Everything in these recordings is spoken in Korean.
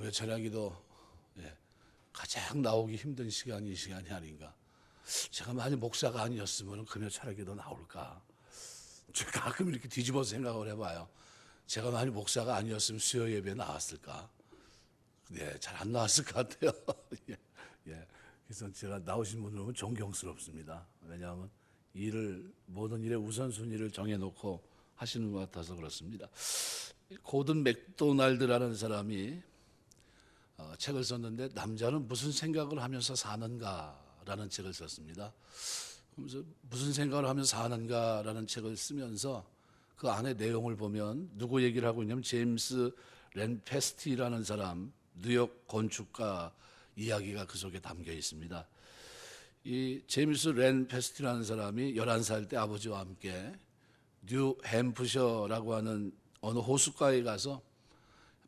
금요 철야기도 가장 나오기 힘든 시간이 이 시간이 아닌가. 제가 만약 목사가 아니었으면 금요 철야기도 나올까. 제가 가끔 이렇게 뒤집어서 생각을 해봐요. 제가 만약 목사가 아니었으면 수요 예배에 나왔을까? 잘 안 나왔을 것 같아요. 예. 그래서 제가 나오신 분을 보면 존경스럽습니다. 왜냐하면 모든 일의 우선순위를 정해놓고 하시는 것 같아서 그렇습니다. 고든 맥도날드라는 사람이 책을 썼는데 남자는 무슨 생각을 하면서 사는가라는 책을 썼습니다. 그래서 무슨 생각을 하면서 사는가라는 책을 쓰면서 그 안에 내용을 보면 누구 얘기를 하고 있냐면 제임스 랜페스티라는 사람, 뉴욕 건축가 이야기가 그 속에 담겨 있습니다. 이 제임스 랜페스티라는 사람이 11살 때 아버지와 함께 뉴 햄프셔라고 하는 어느 호숫가에 가서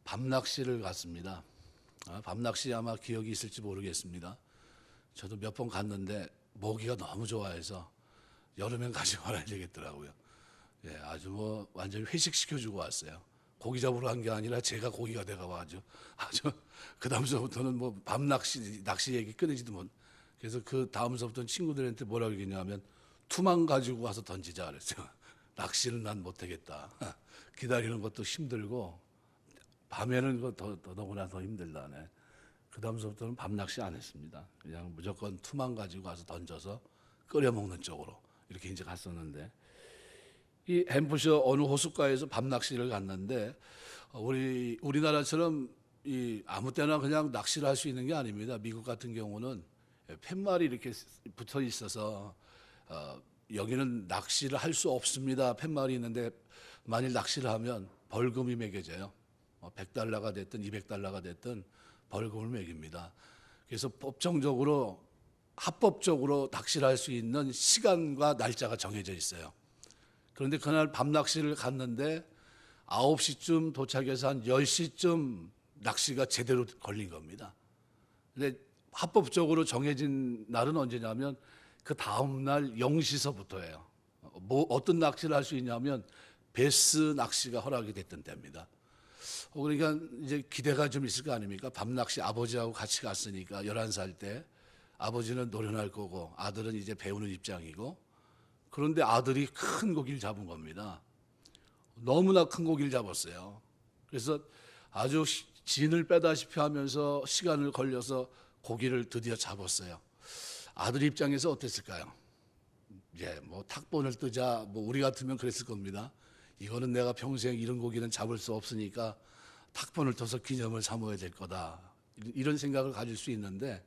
밤낚시를 갔습니다. 밤낚시 아마 기억이 있을지 모르겠습니다. 저도 몇 번 갔는데 모기가 너무 좋아해서 여름엔 가지 말아야 되겠더라고요. 아주 완전히 회식시켜주고 왔어요. 고기 잡으러 간 게 아니라 제가 고기가 돼가지고 아주 그 다음서부터는 밤낚시 낚시 얘기 끊이지도 못. 그래서 그 다음서부터는 친구들한테 뭐라고 얘기했냐면 투망 가지고 와서 던지자 그랬어요. 낚시는 난 못하겠다. 기다리는 것도 힘들고 밤에는 더더구나 더 힘들다네. 그 다음서부터는 밤낚시 안 했습니다. 그냥 무조건 투망 가지고 와서 던져서 끓여 먹는 쪽으로 이렇게 이제 갔었는데, 이 햄프셔 어느 호숫가에서 밤낚시를 갔는데 우리나라처럼 아무 때나 그냥 낚시를 할 수 있는 게 아닙니다. 미국 같은 경우는 팻말이 이렇게 붙어 있어서 여기는 낚시를 할 수 없습니다. 팻말이 있는데 만일 낚시를 하면 벌금이 매겨져요. $100가 됐든 $200가 됐든 벌금을 매깁니다. 그래서 법정적으로 합법적으로 낚시를 할 수 있는 시간과 날짜가 정해져 있어요. 그런데 그날 밤낚시를 갔는데 9시쯤 도착해서 한 10시쯤 낚시가 제대로 걸린 겁니다. 근데 합법적으로 정해진 날은 언제냐면 그 다음 날 0시서부터예요. 어떤 낚시를 할 수 있냐면 베스 낚시가 허락이 됐던 때입니다. 그러니까 이제 기대가 좀 있을 거 아닙니까? 밤낚시 아버지하고 같이 갔으니까 11살 때 아버지는 노련할 거고 아들은 이제 배우는 입장이고, 그런데 아들이 큰 고기를 잡은 겁니다. 너무나 큰 고기를 잡았어요. 그래서 아주 진을 빼다시피 하면서 시간을 걸려서 고기를 드디어 잡았어요. 아들 입장에서 어땠을까요? 탁본을 뜨자, 우리 같으면 그랬을 겁니다. 이거는 내가 평생 이런 고기는 잡을 수 없으니까 탁본을 떠서 기념을 삼아야 될 거다. 이런 생각을 가질 수 있는데,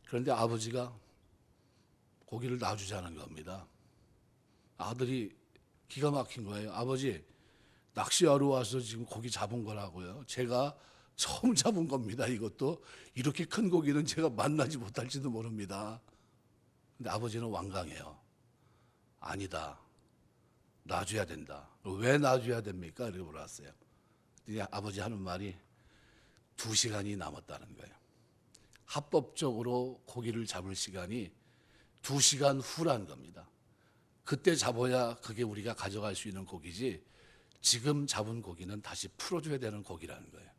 그런데 아버지가 고기를 놔주자는 겁니다. 아들이 기가 막힌 거예요. 아버지, 낚시하러 와서 지금 고기 잡은 거라고요. 제가 처음 잡은 겁니다. 이것도 이렇게 큰 고기는 제가 만나지 못할지도 모릅니다. 근데 아버지는 완강해요. 아니다. 놔줘야 된다. 왜 놔줘야 됩니까? 이렇게 물어봤어요. 아버지 하는 말이 2시간이 남았다는 거예요. 합법적으로 고기를 잡을 시간이 2시간 후란 겁니다. 그때 잡아야 그게 우리가 가져갈 수 있는 고기지, 지금 잡은 고기는 다시 풀어줘야 되는 고기라는 거예요.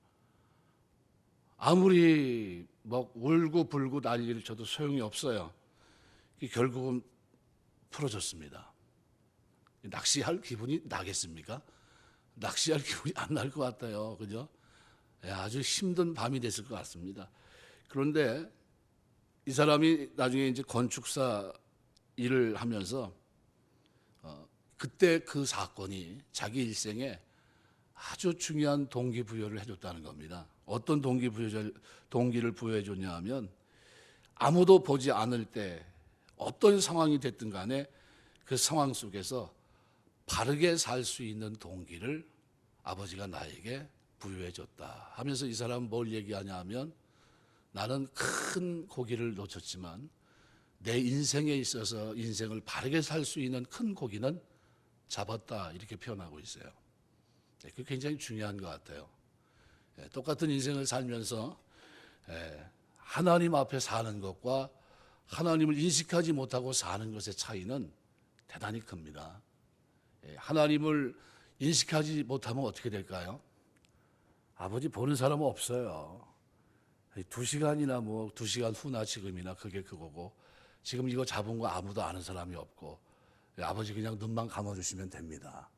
아무리 울고 불고 난리를 쳐도 소용이 없어요. 결국은 풀어줬습니다. 낚시할 기분이 나겠습니까? 낚시할 기분이 안 날 것 같아요. 그죠? 아주 힘든 밤이 됐을 것 같습니다. 그런데 이 사람이 나중에 이제 건축사 일을 하면서 그때 그 사건이 자기 일생에 아주 중요한 동기부여를 해줬다는 겁니다. 어떤 동기를 부여해 줬냐 하면, 아무도 보지 않을 때 어떤 상황이 됐든 간에 그 상황 속에서 바르게 살 수 있는 동기를 아버지가 나에게 부여해 줬다 하면서, 이 사람은 뭘 얘기하냐 하면, 나는 큰 고기를 놓쳤지만 내 인생에 있어서 인생을 바르게 살 수 있는 큰 고기는 잡았다, 이렇게 표현하고 있어요. 그게 굉장히 중요한 것 같아요. 똑같은 인생을 살면서 하나님 앞에 사는 것과 하나님을 인식하지 못하고 사는 것의 차이는 대단히 큽니다. 하나님을 인식하지 못하면 어떻게 될까요? 아버지 보는 사람은 없어요. 2시간이나 뭐 2시간 후나 지금이나 그게 그거고, 지금 이거 잡은 거 아무도 아는 사람이 없고, 아버지 그냥 눈만 감아주시면 됩니다.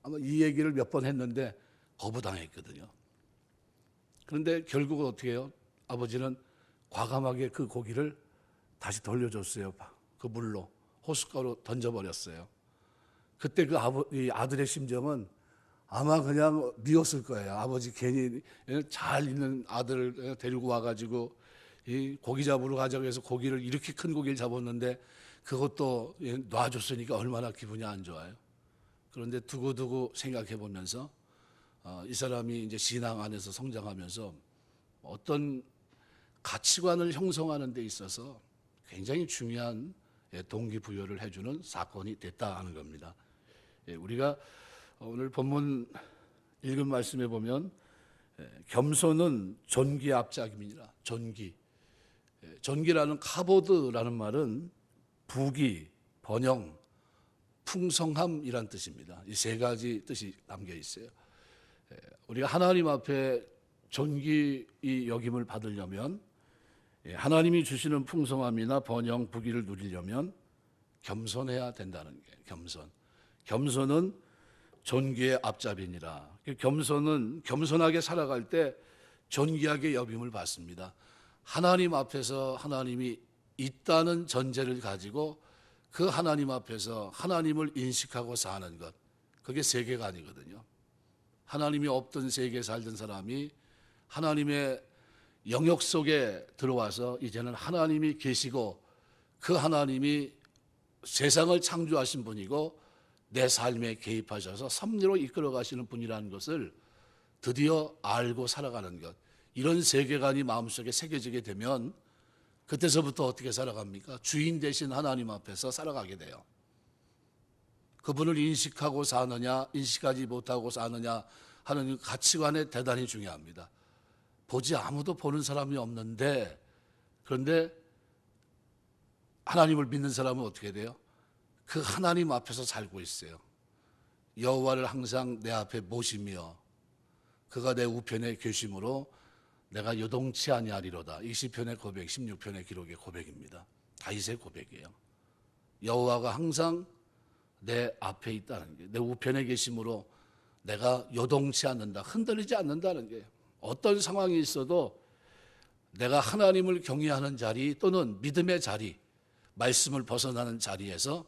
아마 이 얘기를 몇 번 했는데 거부당했거든요. 그런데 결국은 어떻게 해요? 아버지는 과감하게 그 고기를 다시 돌려줬어요. 그 물로 호숫가로 던져버렸어요. 그때 그 이 아들의 심정은 아마 그냥 미웠을 거예요. 아버지 괜히 잘 있는 아들을 데리고 와가지고 이 고기 잡으러 가자고 해서 고기를, 이렇게 큰 고기를 잡았는데 그것도 놔줬으니까 얼마나 기분이 안 좋아요. 그런데 두고두고 생각해 보면서 이 사람이 이제 신앙 안에서 성장하면서 어떤 가치관을 형성하는 데 있어서 굉장히 중요한 동기부여를 해주는 사건이 됐다 하는 겁니다. 우리가 오늘 본문 읽은 말씀에 보면 겸손은 존귀의 앞작임이니라. 존귀. 존귀라는 카보드라는 말은 부귀, 번영, 풍성함이란 뜻입니다. 이 세 가지 뜻이 담겨 있어요. 우리가 하나님 앞에 존귀 여김을 받으려면, 하나님이 주시는 풍성함이나 번영, 부귀를 누리려면 겸손해야 된다는 게 겸손. 겸손은 존귀의 앞잡이니라. 겸손은 겸손하게 살아갈 때 존귀하게 여김을 받습니다. 하나님 앞에서 하나님이 있다는 전제를 가지고 그 하나님 앞에서 하나님을 인식하고 사는 것, 그게 세계관이거든요. 하나님이 없던 세계에 살던 사람이 하나님의 영역 속에 들어와서 이제는 하나님이 계시고 그 하나님이 세상을 창조하신 분이고 내 삶에 개입하셔서 섭리로 이끌어 가시는 분이라는 것을 드디어 알고 살아가는 것, 이런 세계관이 마음속에 새겨지게 되면 그때서부터 어떻게 살아갑니까? 주인 되신 하나님 앞에서 살아가게 돼요. 그분을 인식하고 사느냐, 인식하지 못하고 사느냐 하는 가치관에 대단히 중요합니다. 아무도 보는 사람이 없는데, 그런데 하나님을 믿는 사람은 어떻게 돼요? 그 하나님 앞에서 살고 있어요. 여호와를 항상 내 앞에 모시며 그가 내 우편에 계심으로 내가 요동치 아니하리로다. 이 시편의 고백, 16편의 기록의 고백입니다. 다윗의 고백이에요. 여호와가 항상 내 앞에 있다는 게, 내 우편에 계심으로 내가 요동치 않는다, 흔들리지 않는다는 게, 어떤 상황이 있어도 내가 하나님을 경외하는 자리 또는 믿음의 자리, 말씀을 벗어나는 자리에서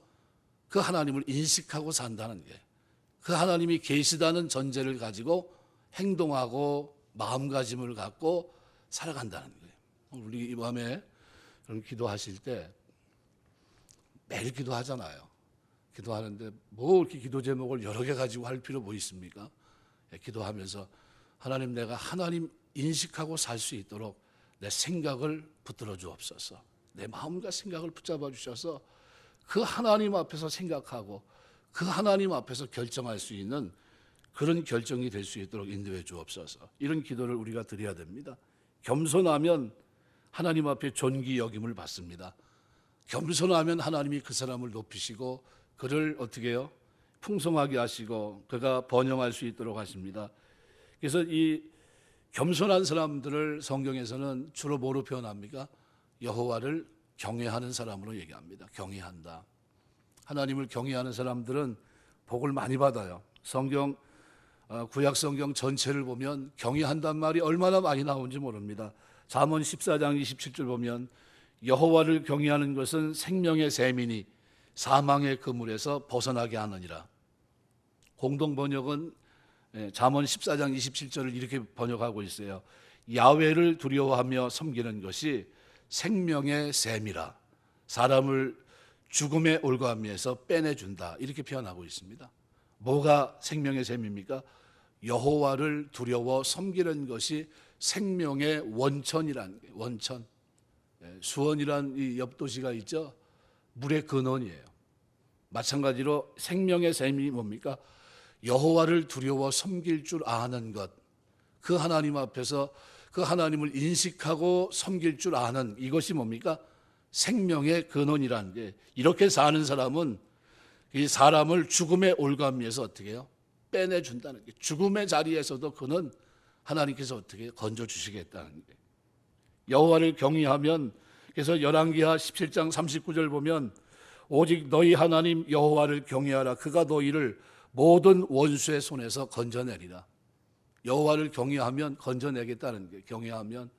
그 하나님을 인식하고 산다는 게, 그 하나님이 계시다는 전제를 가지고 행동하고 마음가짐을 갖고 살아간다는 거예요. 우리 이 밤에 그런 기도하실 때 매일 기도하잖아요. 기도하는데 뭐 이렇게 기도 제목을 여러 개 가지고 할 필요 뭐 있습니까? 기도하면서 하나님, 내가 하나님 인식하고 살 수 있도록 내 생각을 붙들어 주옵소서. 내 마음과 생각을 붙잡아 주셔서 그 하나님 앞에서 생각하고 그 하나님 앞에서 결정할 수 있는 그런 결정이 될 수 있도록 인도해 주옵소서. 이런 기도를 우리가 드려야 됩니다. 겸손하면 하나님 앞에 존귀 여김을 받습니다. 겸손하면 하나님이 그 사람을 높이시고 그를 어떻게 해요? 풍성하게 하시고 그가 번영할 수 있도록 하십니다. 그래서 이 겸손한 사람들을 성경에서는 주로 뭐로 표현합니까? 여호와를 경외하는 사람으로 얘기합니다. 경외한다. 하나님을 경외하는 사람들은 복을 많이 받아요. 구약 성경 전체를 보면 경외한단 말이 얼마나 많이 나오는지 모릅니다. 잠언 14장 27절 보면 여호와를 경외하는 것은 생명의 샘이니 사망의 그물에서 벗어나게 하느니라. 공동 번역은 잠언 14장 27절을 이렇게 번역하고 있어요. 야훼를 두려워하며 섬기는 것이 생명의 샘이라. 사람을 죽음의 올가미에서 빼내준다. 이렇게 표현하고 있습니다. 뭐가 생명의 샘입니까? 여호와를 두려워 섬기는 것이 생명의 원천이란, 원천. 수원이란 이 옆도시가 있죠. 물의 근원이에요. 마찬가지로 생명의 샘이 뭡니까? 여호와를 두려워 섬길 줄 아는 것. 그 하나님 앞에서 그 하나님을 인식하고 섬길 줄 아는 이것이 뭡니까? 생명의 근원이라는 게, 이렇게 사는 사람은 이 사람을 죽음의 올가미에서 어떻게 해요? 빼내준다는 게, 죽음의 자리에서도 그는 하나님께서 어떻게 건져주시겠다는 게. 여호와를 경외하면, 그래서 열왕기하 17장 39절 보면 오직 너희 하나님 여호와를 경외하라. 그가 너희를 모든 원수의 손에서 건져내리라. 여호와를 경외하면 건져내겠다는 게, 경외하면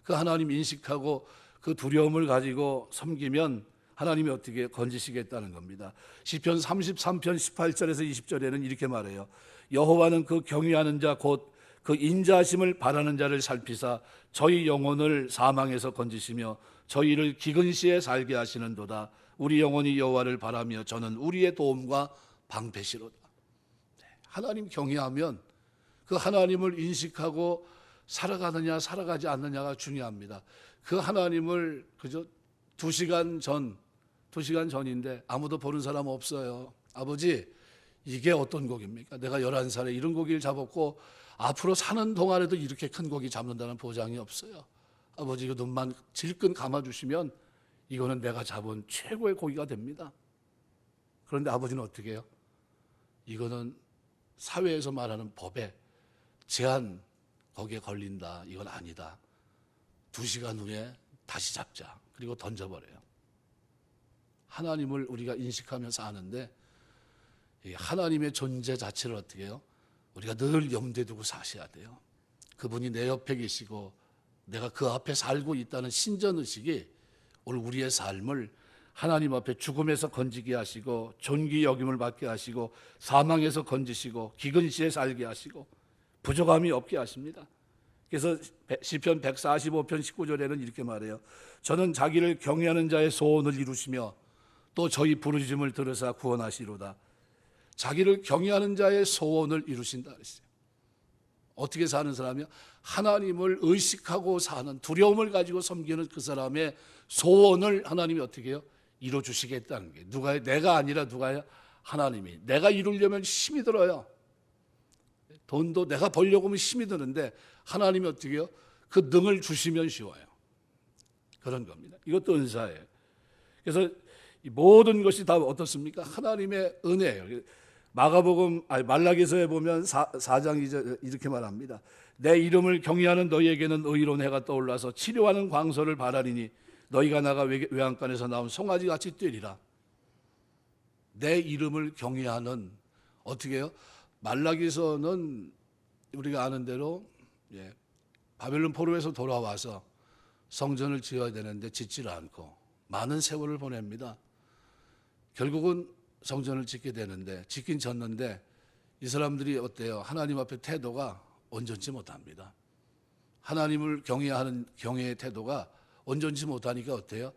그 하나님 인식하고 그 두려움을 가지고 섬기면 하나님이 어떻게 건지시겠다는 겁니다. 시편 33편 18절에서 20절에는 이렇게 말해요. 여호와는 그 경외하는 자 곧 그 인자하심을 바라는 자를 살피사 저희 영혼을 사망에서 건지시며 저희를 기근 시에 살게 하시는도다. 우리 영혼이 여호와를 바라며 저는 우리의 도움과 방패시로다. 하나님 경외하면 그 하나님을 인식하고 살아가느냐 살아가지 않느냐가 중요합니다. 그 하나님을 그저 2시간 전인데 아무도 보는 사람 없어요. 아버지, 이게 어떤 곡입니까? 내가 11살에 이런 고기를 잡았고 앞으로 사는 동안에도 이렇게 큰 고기 잡는다는 보장이 없어요. 아버지, 그 눈만 질끈 감아주시면 이거는 내가 잡은 최고의 고기가 됩니다. 그런데 아버지는 어떻게 해요? 이거는 사회에서 말하는 법에 제한, 거기에 걸린다. 이건 아니다. 2시간 후에 다시 잡자. 그리고 던져버려요. 하나님을 우리가 인식하며 사는데 하나님의 존재 자체를 어떻게 해요? 우리가 늘 염두에 두고 사셔야 돼요. 그분이 내 옆에 계시고 내가 그 앞에 살고 있다는 신전의식이 오늘 우리의 삶을 하나님 앞에 죽음에서 건지게 하시고 존귀 여김을 받게 하시고 사망에서 건지시고 기근 시에 살게 하시고 부족함이 없게 하십니다. 그래서 시편 145편 19절에는 이렇게 말해요. 저는 자기를 경외하는 자의 소원을 이루시며 또 저희 부르짖음을 들으사 구원하시로다. 자기를 경외하는 자의 소원을 이루신다 그랬어요. 어떻게 사는 사람이요? 하나님을 의식하고 사는, 두려움을 가지고 섬기는 그 사람의 소원을 하나님이 어떻게 해요? 이루어주시겠다는 게. 누가요? 내가 아니라 누가요? 하나님이. 내가 이루려면 힘이 들어요. 돈도 내가 벌려고 하면 힘이 드는데 하나님이 어떻게 해요? 그 능을 주시면 쉬워요. 그런 겁니다. 이것도 은사예요. 그래서 이 모든 것이 다 어떻습니까? 하나님의 은혜예요. 말라기서에 보면 4장 2절 이렇게 말합니다. 내 이름을 경외하는 너희에게는 의로운 해가 떠올라서 치료하는 광서를 바라리니 너희가 나가 외양간에서 나온 송아지같이 뛰리라. 내 이름을 경외하는, 어떻게 해요? 말라기서는 우리가 아는 대로 바벨론 포로에서 돌아와서 성전을 지어야 되는데 짓지를 않고 많은 세월을 보냅니다. 결국은 성전을 짓게 되는데 짓긴 졌는데 이 사람들이 어때요? 하나님 앞에 태도가 온전치 못합니다. 하나님을 경외하는 경외의 태도가 온전치 못하니까 어때요?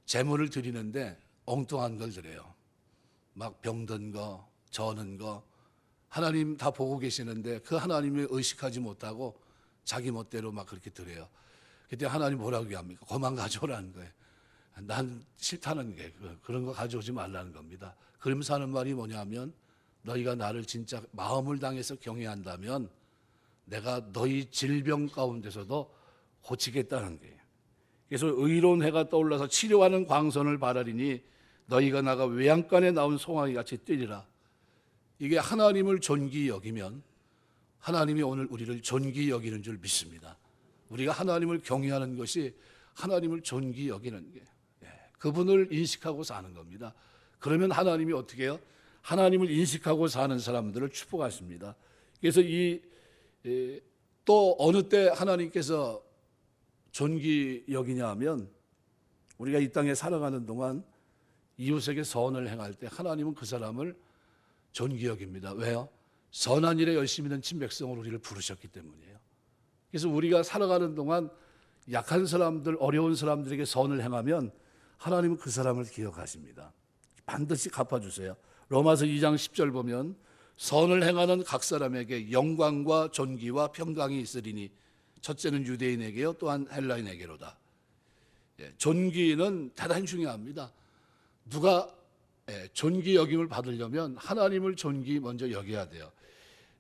제물을 드리는데 엉뚱한 걸 드려요. 막 병든 거, 저는 거, 하나님 다 보고 계시는데 그 하나님을 의식하지 못하고 자기 멋대로 막 그렇게 드려요. 그때 하나님 뭐라고 합니까? 그만 가져오라는 거예요. 난 싫다는 게 그런 거 가져오지 말라는 겁니다. 그러면서 하는 말이 뭐냐면 너희가 나를 진짜 마음을 당해서 경외한다면 내가 너희 질병 가운데서도 고치겠다는 거예요. 그래서 의로운 해가 떠올라서 치료하는 광선을 바라리니 너희가 나가 외양간에 나온 송아지같이 뛰리라. 이게 하나님을 존귀히 여기면 하나님이 오늘 우리를 존귀히 여기는 줄 믿습니다. 우리가 하나님을 경외하는 것이 하나님을 존귀히 여기는 게, 그분을 인식하고 사는 겁니다. 그러면 하나님이 어떻게 해요? 하나님을 인식하고 사는 사람들을 축복하십니다. 그래서 또 어느 때 하나님께서 존귀히 여기냐 하면 우리가 이 땅에 살아가는 동안 이웃에게 선을 행할 때 하나님은 그 사람을 존귀히 여깁니다. 왜요? 선한 일에 열심히 있는 친백성으로 우리를 부르셨기 때문이에요. 그래서 우리가 살아가는 동안 약한 사람들, 어려운 사람들에게 선을 행하면 하나님은 그 사람을 기억하십니다. 반드시 갚아주세요. 로마서 2장 10절 보면 선을 행하는 각 사람에게 영광과 존귀와 평강이 있으리니 첫째는 유대인에게요 또한 헬라인에게로다. 존귀는 대단히 중요합니다. 누가 존귀 여김을 받으려면 하나님을 존귀 먼저 여겨야 돼요.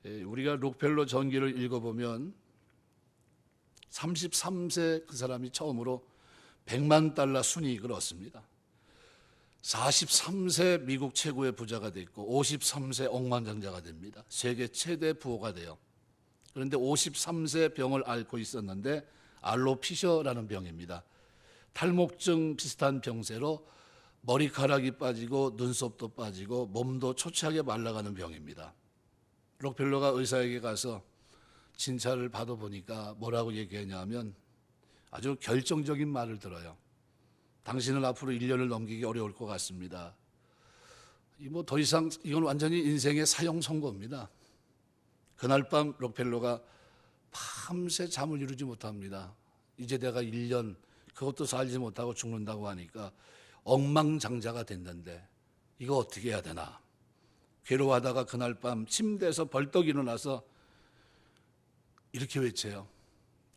우리가 록펠러 전기를 읽어보면 33세 그 사람이 처음으로 100만 달러 순이익을 얻습니다. 43세 미국 최고의 부자가 됐고 53세 억만장자가 됩니다. 세계 최대 부호가 돼요. 그런데 53세 병을 앓고 있었는데 알로피셔라는 병입니다. 탈목증 비슷한 병세로 머리카락이 빠지고 눈썹도 빠지고 몸도 초췌하게 말라가는 병입니다. 록펠러가 의사에게 가서 진찰을 받아보니까 뭐라고 얘기했냐면 아주 결정적인 말을 들어요. 당신은 앞으로 1년을 넘기기 어려울 것 같습니다. 더 이상 이건 완전히 인생의 사형 선고입니다. 그날 밤 록펠러가 밤새 잠을 이루지 못합니다. 이제 내가 1년 그것도 살지 못하고 죽는다고 하니까 엉망장자가 됐는데 이거 어떻게 해야 되나. 괴로워하다가 그날 밤 침대에서 벌떡 일어나서 이렇게 외쳐요.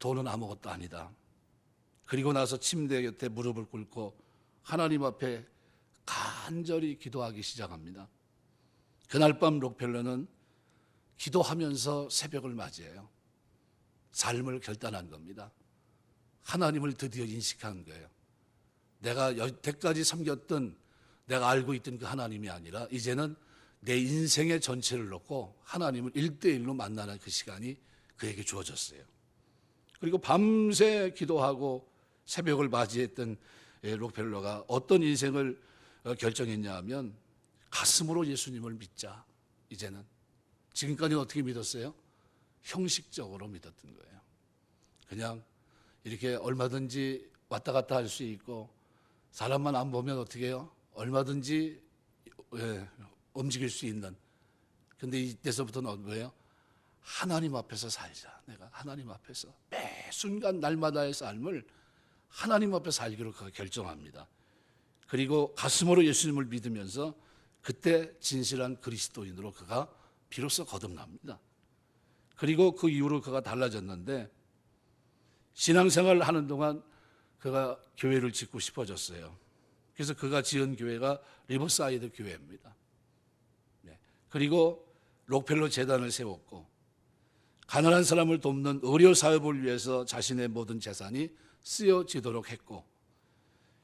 돈은 아무것도 아니다. 그리고 나서 침대 곁에 무릎을 꿇고 하나님 앞에 간절히 기도하기 시작합니다. 그날 밤 록펠러는 기도하면서 새벽을 맞이해요. 삶을 결단한 겁니다. 하나님을 드디어 인식한 거예요. 내가 여태까지 섬겼던, 내가 알고 있던 그 하나님이 아니라 이제는 내 인생의 전체를 놓고 하나님을 1대1로 만나는 그 시간이 그에게 주어졌어요. 그리고 밤새 기도하고 새벽을 맞이했던 록펠러가 어떤 인생을 결정했냐 하면 가슴으로 예수님을 믿자. 이제는 지금까지는 어떻게 믿었어요? 형식적으로 믿었던 거예요. 그냥 이렇게 얼마든지 왔다 갔다 할 수 있고 사람만 안 보면 어떻게 해요? 얼마든지 움직일 수 있는. 근데 이때서부터는 뭐예요? 하나님 앞에서 살자. 내가 하나님 앞에서 매 순간 날마다의 삶을 하나님 앞에 살기로 그가 결정합니다. 그리고 가슴으로 예수님을 믿으면서 그때 진실한 그리스도인으로 그가 비로소 거듭납니다. 그리고 그 이후로 그가 달라졌는데 신앙생활을 하는 동안 그가 교회를 짓고 싶어졌어요. 그래서 그가 지은 교회가 리버사이드 교회입니다. 그리고 록펠러 재단을 세웠고 가난한 사람을 돕는 의료 사업을 위해서 자신의 모든 재산이 쓰여지도록 했고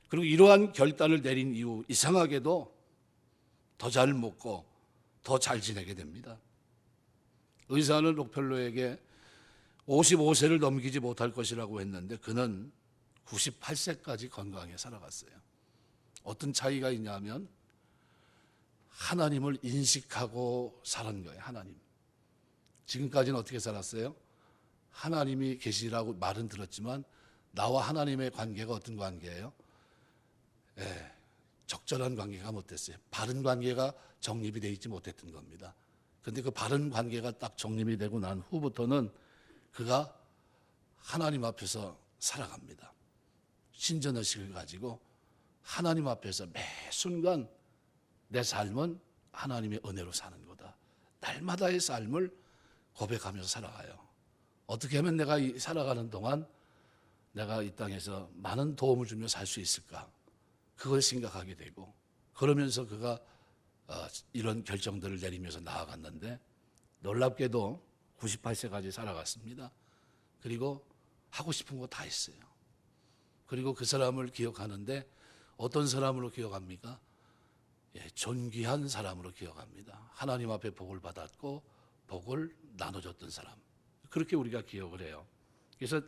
그리고 이러한 결단을 내린 이후 이상하게도 더 잘 먹고 더 잘 지내게 됩니다. 의사는 록펠러에게 55세를 넘기지 못할 것이라고 했는데 그는 98세까지 건강하게 살아갔어요. 어떤 차이가 있냐면 하나님을 인식하고 사는 거예요. 하나님. 지금까지는 어떻게 살았어요? 하나님이 계시라고 말은 들었지만 나와 하나님의 관계가 어떤 관계예요? 적절한 관계가 못 됐어요. 바른 관계가 정립이 되어 있지 못했던 겁니다. 그런데 그 바른 관계가 딱 정립이 되고 난 후부터는 그가 하나님 앞에서 살아갑니다. 신전의식을 가지고 하나님 앞에서 매 순간 내 삶은 하나님의 은혜로 사는 거다. 날마다의 삶을 고백하면서 살아가요. 어떻게 하면 내가 살아가는 동안 내가 이 땅에서 많은 도움을 주며 살 수 있을까? 그걸 생각하게 되고 그러면서 그가 이런 결정들을 내리면서 나아갔는데 놀랍게도 98세까지 살아갔습니다. 그리고 하고 싶은 거 다 했어요. 그리고 그 사람을 기억하는데 어떤 사람으로 기억합니까? 존귀한 사람으로 기억합니다. 하나님 앞에 복을 받았고 복을 나눠줬던 사람. 그렇게 우리가 기억을 해요. 그래서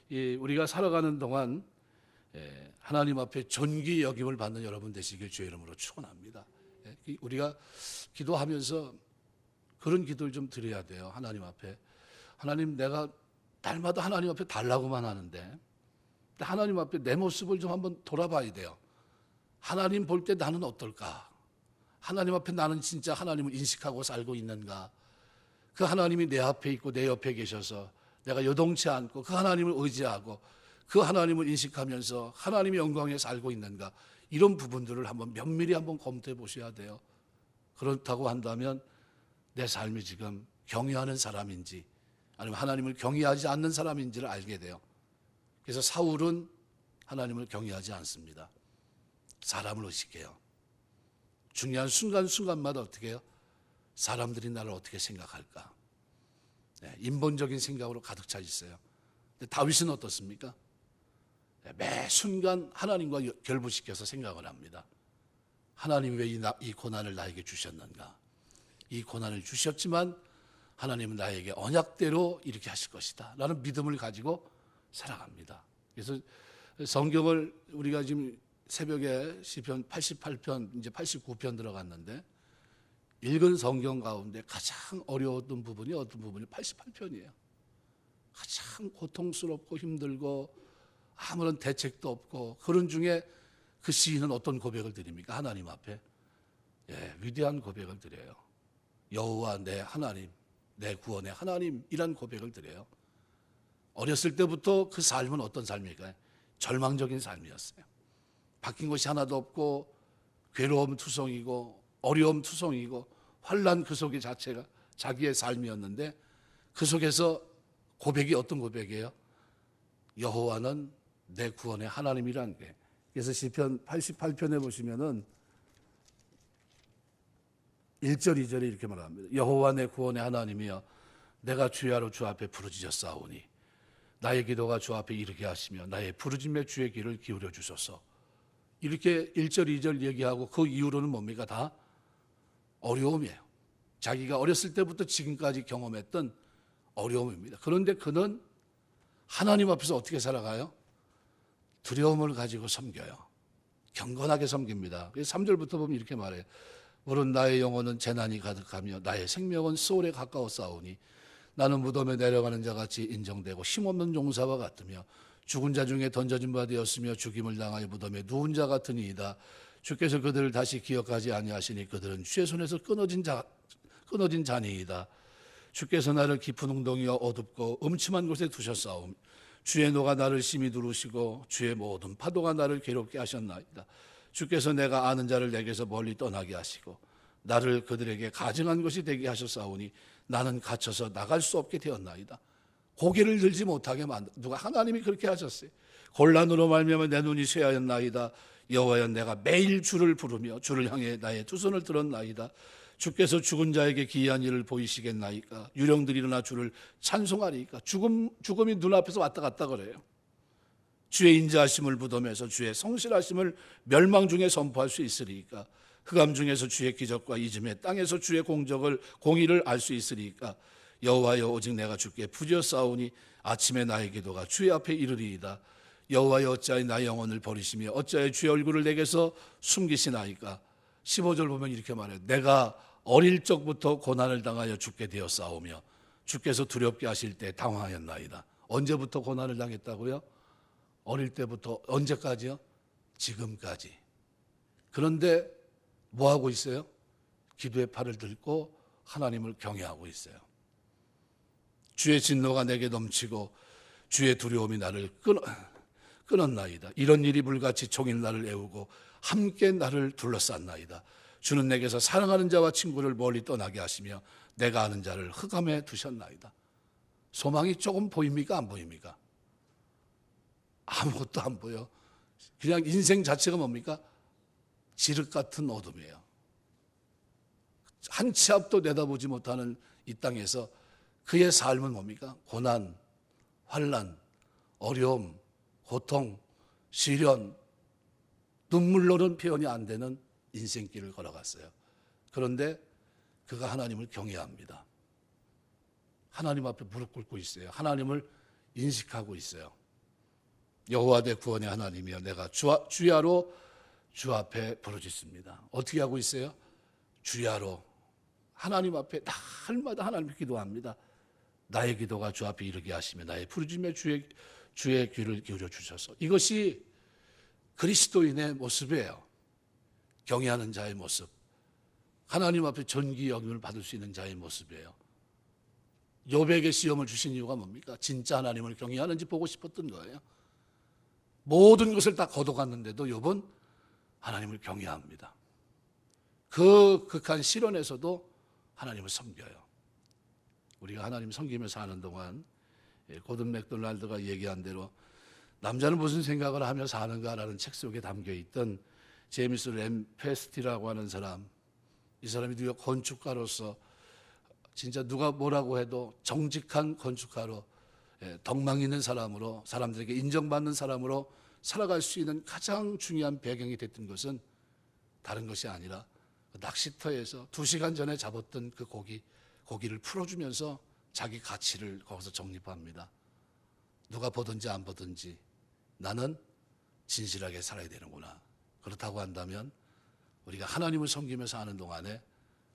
우리가 살아가는 동안 하나님 앞에 존귀 여김을 받는 여러분 되시길 주의 이름으로 축원합니다. 우리가 기도하면서 그런 기도를 좀 드려야 돼요. 하나님 앞에. 하나님, 내가 날마다 하나님 앞에 달라고만 하는데 하나님 앞에 내 모습을 좀 한번 돌아봐야 돼요. 하나님 볼 때 나는 어떨까? 하나님 앞에 나는 진짜 하나님을 인식하고 살고 있는가? 그 하나님이 내 앞에 있고 내 옆에 계셔서 내가 요동치 않고 그 하나님을 의지하고 그 하나님을 인식하면서 하나님의 영광에 살고 있는가? 이런 부분들을 한번 면밀히 한번 검토해 보셔야 돼요. 그렇다고 한다면 내 삶이 지금 경외하는 사람인지 아니면 하나님을 경외하지 않는 사람인지를 알게 돼요. 그래서 사울은 하나님을 경외하지 않습니다. 사람을 의식해요. 중요한 순간순간마다 어떻게 해요? 사람들이 나를 어떻게 생각할까? 인본적인 생각으로 가득 차 있어요. 근데 다윗은 어떻습니까? 매 순간 하나님과 결부시켜서 생각을 합니다. 하나님이 왜 이 고난을 나에게 주셨는가? 이 고난을 주셨지만 하나님은 나에게 언약대로 이렇게 하실 것이다 라는 믿음을 가지고 살아갑니다. 그래서 성경을 우리가 지금 새벽에 시편 88편, 이제 89편 들어갔는데 읽은 성경 가운데 가장 어려웠던 부분이 어떤 부분이 88편이에요. 가장 고통스럽고 힘들고 아무런 대책도 없고 그런 중에 그 시인은 어떤 고백을 드립니까? 하나님 앞에 위대한 고백을 드려요. 여호와 내 하나님, 내 구원의 하나님이란 고백을 드려요. 어렸을 때부터 그 삶은 어떤 삶일까요? 절망적인 삶이었어요. 바뀐 것이 하나도 없고 괴로움 투성이고 어려움 투성이고 환난 그 속의 자체가 자기의 삶이었는데 그 속에서 고백이 어떤 고백이에요? 여호와는 내 구원의 하나님이라는 게. 그래서 시편 88편에 보시면은 1절 2절에 이렇게 말합니다. 여호와 내 구원의 하나님이여 내가 주야로 주 앞에 부르짖었사오니 나의 기도가 주 앞에 이르게 하시며 나의 부르짖음에 주의 귀를 기울여 주소서. 이렇게 1절 2절 얘기하고 그 이후로는 뭡니까? 다 어려움이에요. 자기가 어렸을 때부터 지금까지 경험했던 어려움입니다. 그런데 그는 하나님 앞에서 어떻게 살아가요? 두려움을 가지고 섬겨요. 경건하게 섬깁니다. 3절부터 보면 이렇게 말해요. 물은 나의 영혼은 재난이 가득하며 나의 생명은 소홀에 가까워 싸우니 나는 무덤에 내려가는 자같이 인정되고 힘없는 종사와 같으며 죽은 자 중에 던져진 바 되었으며 죽임을 당하여 무덤에 누운 자 같으니이다. 주께서 그들을 다시 기억하지 아니하시니 그들은 주의 손에서 끊어진 자니이다. 주께서 나를 깊은 웅덩이와 어둡고 음침한 곳에 두셨사오며 주의 노가 나를 심히 두르시고 주의 모든 파도가 나를 괴롭게 하셨나이다. 주께서 내가 아는 자를 내게서 멀리 떠나게 하시고 나를 그들에게 가증한 것이 되게 하셨사오니 나는 갇혀서 나갈 수 없게 되었나이다. 고개를 들지 못하게 누가 하나님이 그렇게 하셨어요. 곤란으로 말미암아 내 눈이 쇠하였나이다. 여호와여 내가 매일 주를 부르며 주를 향해 나의 두 손을 들었나이다. 주께서 죽은 자에게 기이한 일을 보이시겠나이까. 유령들이 일어나 주를 찬송하리이까. 죽음이 눈앞에서 왔다 갔다 그래요. 주의 인자하심을 무덤에서 주의 성실하심을 멸망 중에 선포할 수 있으리이까. 흑암 중에서 주의 기적과 이즘에 땅에서 주의 공의를 알 수 있으리이까. 여호와여 오직 내가 주께 부지었사오니 아침에 나의 기도가 주의 앞에 이르리이다. 여호와여 어찌하여 나의 영혼을 버리시며 어찌하여 주의 얼굴을 내게서 숨기시나이까. 15절 보면 이렇게 말해요. 내가 어릴 적부터 고난을 당하여 죽게 되었사오며 주께서 두렵게 하실 때 당황하였나이다. 언제부터 고난을 당했다고요? 어릴 때부터. 언제까지요? 지금까지. 그런데 뭐 하고 있어요? 기도의 팔을 들고 하나님을 경외하고 있어요. 주의 진노가 내게 넘치고 주의 두려움이 나를 끊었나이다. 이런 일이 불같이 종일 나를 애우고 함께 나를 둘러쌌나이다. 주는 내게서 사랑하는 자와 친구를 멀리 떠나게 하시며 내가 아는 자를 흑암에 두셨나이다. 소망이 조금 보입니까? 안 보입니까? 아무것도 안 보여. 그냥 인생 자체가 뭡니까? 지륵 같은 어둠이에요. 한 치 앞도 내다보지 못하는 이 땅에서 그의 삶은 뭡니까? 고난, 환난, 어려움, 고통, 시련, 눈물로는 표현이 안 되는 인생길을 걸어갔어요. 그런데 그가 하나님을 경외합니다. 하나님 앞에 무릎 꿇고 있어요. 하나님을 인식하고 있어요. 여호와 내 구원의 하나님이여 내가 주야로 주 앞에 부르짖습니다. 어떻게 하고 있어요? 주야로 하나님 앞에 날마다 하나님께 기도합니다. 나의 기도가 주 앞에 이르게 하시며 나의 부르짖음에 주의 귀를 기울여 주셔서. 이것이 그리스도인의 모습이에요. 경외하는 자의 모습. 하나님 앞에 존귀 여김을 받을 수 있는 자의 모습이에요. 욥에게 시험을 주신 이유가 뭡니까? 진짜 하나님을 경외하는지 보고 싶었던 거예요. 모든 것을 다 거둬갔는데도 욥은 하나님을 경외합니다. 그 극한 시련에서도 하나님을 섬겨요. 우리가 하나님 섬기며 사는 동안 고든 맥도날드가 얘기한 대로 남자는 무슨 생각을 하며 사는가라는 책 속에 담겨있던 제임스 램 페스티라고 하는 사람, 이 사람이 뉴욕 건축가로서 진짜 누가 뭐라고 해도 정직한 건축가로, 덕망 있는 사람으로, 사람들에게 인정받는 사람으로 살아갈 수 있는 가장 중요한 배경이 됐던 것은 다른 것이 아니라 낚시터에서 2시간 전에 잡았던 그 고기를 풀어주면서 자기 가치를 거기서 정립합니다. 누가 보든지 안 보든지 나는 진실하게 살아야 되는구나. 그렇다고 한다면 우리가 하나님을 섬기면서 하는 동안에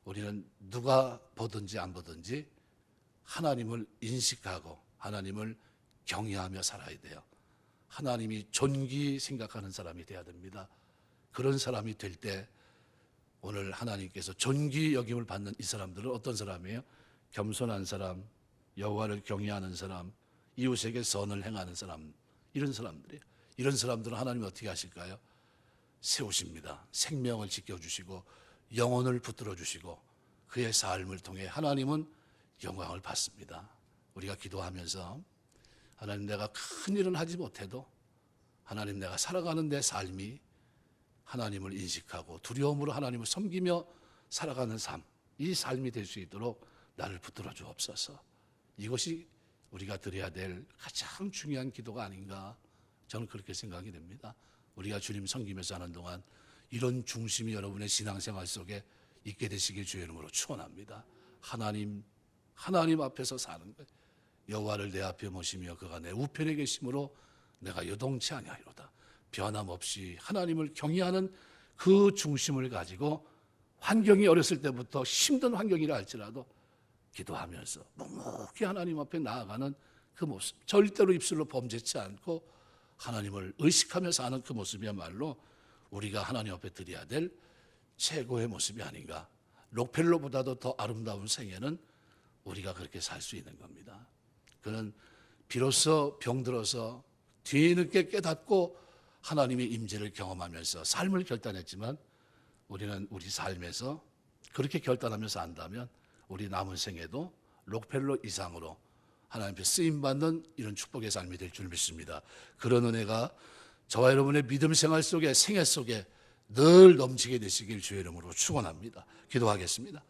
우리는 누가 보든지 안 보든지 하나님을 인식하고 하나님을 경외하며 살아야 돼요. 하나님이 존귀 생각하는 사람이 돼야 됩니다. 그런 사람이 될 때 오늘 하나님께서 존귀 여김을 받는 이 사람들은 어떤 사람이에요? 겸손한 사람, 여호와를 경외하는 사람, 이웃에게 선을 행하는 사람, 이런 사람들이에요. 이런 사람들은 하나님이 어떻게 하실까요? 세우십니다. 생명을 지켜주시고 영혼을 붙들어 주시고 그의 삶을 통해 하나님은 영광을 받습니다. 우리가 기도하면서 하나님, 내가 큰 일은 하지 못해도 하나님, 내가 살아가는 내 삶이 하나님을 인식하고 두려움으로 하나님을 섬기며 살아가는 삶, 이 삶이 될 수 있도록 나를 붙들어 주옵소서. 이것이 우리가 드려야 될 가장 중요한 기도가 아닌가, 저는 그렇게 생각이 됩니다. 우리가 주님 섬기면서 하는 동안 이런 중심이 여러분의 신앙생활 속에 있게 되시길 주의 이름으로 축원합니다. 하나님 앞에서 사는 거예요. 여호와를 내 앞에 모시며 그가 내 우편에 계심으로 내가 요동치 아니하리로다. 변함없이 하나님을 경외하는 그 중심을 가지고 환경이 어렸을 때부터 힘든 환경이라 할지라도 기도하면서 묵묵히 하나님 앞에 나아가는 그 모습, 절대로 입술로 범죄치 않고 하나님을 의식하며 사는 그 모습이야말로 우리가 하나님 앞에 드려야 될 최고의 모습이 아닌가. 록펠러보다도 더 아름다운 생애는 우리가 그렇게 살 수 있는 겁니다. 그는 비로소 병들어서 뒤늦게 깨닫고 하나님의 임재를 경험하면서 삶을 결단했지만 우리는 우리 삶에서 그렇게 결단하면서 안다면 우리 남은 생에도 록펠러 이상으로 하나님 앞에 쓰임받는 이런 축복의 삶이 될 줄 믿습니다. 그런 은혜가 저와 여러분의 믿음 생활 속에, 생애 속에 늘 넘치게 되시길 주의 이름으로 축원합니다. 기도하겠습니다.